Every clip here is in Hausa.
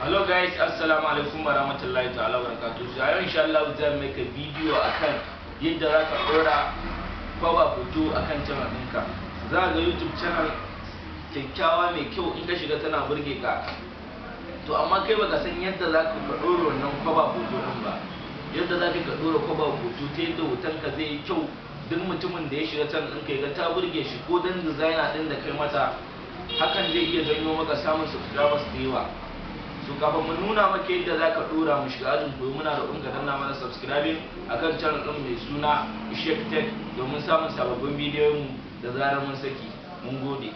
Hello guys, assalamu alaikum warahmatullahi ta'ala barakatuh. Yau insha Allah zan make a video akan yadda zaka dora cover photo akan channel ɗinka. Za ga YouTube channel kyakkyawa mai kyau in ka shiga tana burge ka. To amma kai baka san yadda zaka dora wannan cover photo din ba. Yadda zaka dora cover photo ta yadda hoton ka zai yi kyau, duk mutumin da ya shiga channel ɗinka ya ga ta burge shi, ko dan designer din da kai mata, hakan zai iya janyo maka samun subscribers da yawa. So kafin mu nuna maka yadda zaka dora mu shiga ajin koyo, muna roƙon ka danna mana subscribing akan channel din mai suna Tech domin samun sababbin bidiyon mu da zarar mun saki. Mun gode.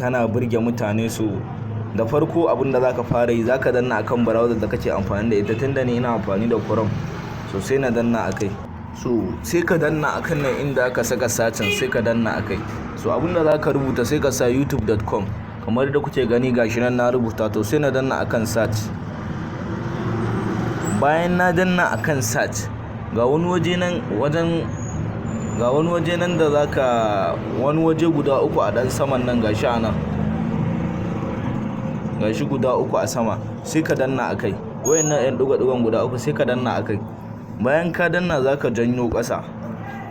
Tana burge mutane, so da farko abin da zaka fara yi zaka danna akan browser da kake amfani da ita. Tunda ni ina amfani da Chrome, so sai na danna akai. So sai ka danna akan nan inda aka saka searching, sai ka danna akai. So abin da zaka rubuta sai ka sa youtube.com kamar da kuke gani, gashi nan na rubuta. To sai na danna akan search. Bayan na danna akan search, ga wani waje nan da zaka, wani waje guda uku a dan saman nan, gashi anan, gashi guda uku a sama, sai ka danna akai. Wayannan yan duga-dugan guda uku sai ka danna akai. Bayan ka danna zaka janyo ƙasa,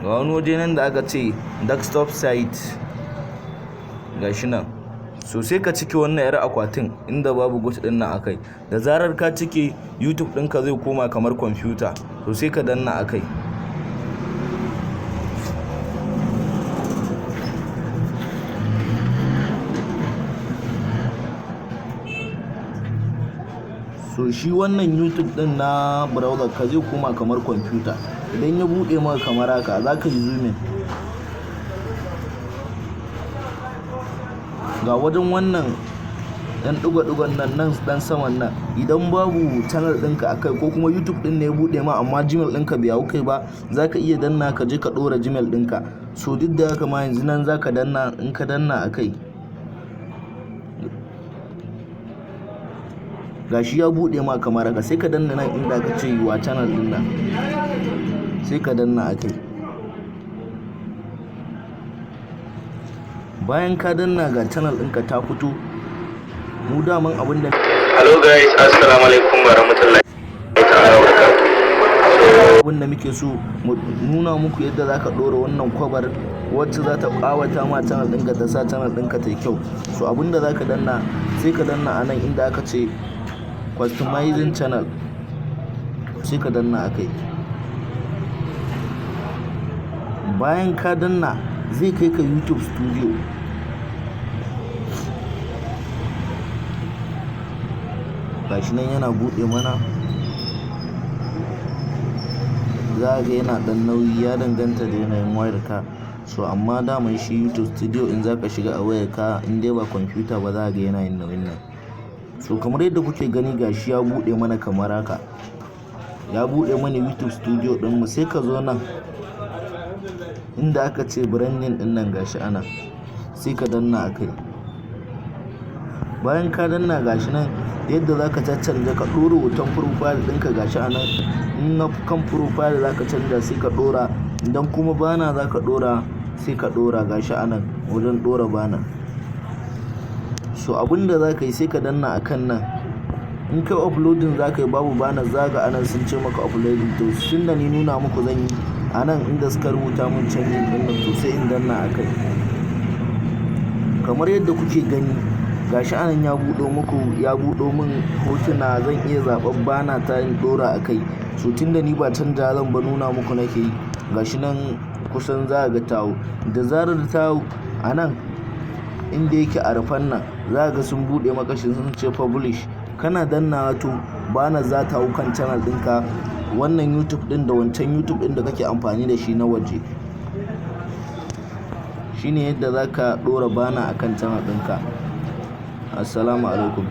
ga wani waje nan da aka ce desktop site, gashi nan. So sai ka cike wannan yar akwatin inda babu gut din nan akai. Da zarar ka cike, YouTube ɗinka zai koma kamar kwamfuta. So sai ka danna akai. So shi wannan YouTube din na browser ka zai koma kamar kwamfuta. Idan ya bude maka kamar haka, zaka yi zoom in. Ga wajen wannan dan duga-dugan nan dan saman nan, idan babu channel ɗinka akai ko kuma YouTube din ne ya bude ma amma Gmail ɗinka bai hau kai ba, zaka iya danna ka je ka dora Gmail ɗinka. So duk da haka ma yanzu nan zaka danna, in ka danna akai, gashi ya bude ma kamar haka. Sai ka danna nan inda ka ce wa channel din nan, sai ka danna akai. Bayan ka danna, ga channel ɗinka ta fito. Mu daman abin da Hello guys, assalamu alaikum warahmatullahi ta'ala barakatuh. Abin da muke so mu nuna muku yadda zaka dora wannan kwabar wacce za ta kawata ma channel ɗinka, ta sa channel ɗinka ta yi kyau. So abin da zaka danna, sai ka danna anan inda aka ce customizing channel, sai ka danna akai. Bayan ka danna, zai kai ka YouTube studio. Gashi nan yana bude mana, za ga yana dan nauyi, ya danganta da yanayin wayarka. So amma daman shi YouTube studio in zaka shiga a wayarka, in dai ba kwamfuta ba, za ga yana yin nauyin nan. So kamar yadda kuke gani, gashi ya bude mana kamar haka, ya bude mana YouTube studio din mu. Sai ka zo nan inda aka ce branding din nan, gashi ana, sai ka danna akai. Bayan ka danna, gashi nan yadda zaka caccanja ka dora hoton profile ɗinka, gashi anan. In na kan profile zaka canja, sai ka dora. Idan kuma bana zaka dora, sai ka dora, gashi anan wajen dora bana. So abinda zaka yi, sai ka danna akan nan. In kai uploading zaka yi, babu bana, zaga anan sun ce maka uploading. To tunda ni nuna muku zan yi anan inda suka rubuta mun canjin din nan, to sai in danna akai. Kamar yadda kuke gani, gashi anan ya buɗo muku, ya buɗo min hotuna. Zan iya zaɓar bana ta in dora akai. So tunda ni ba canja zan ba, nuna muku nake yi. Gashi nan kusan za ga tawo. Da zarar tawo anan inda yake a rufan nan, za ga sun buɗe maka shi, sun ce publish. Kana danna, to bana za ta hau kan channel ɗinka, wannan YouTube ɗin da wancan YouTube ɗin da kake amfani da shi na waje. Shine yadda zaka dora bana akan channel ɗinka. Assalamu alaikum.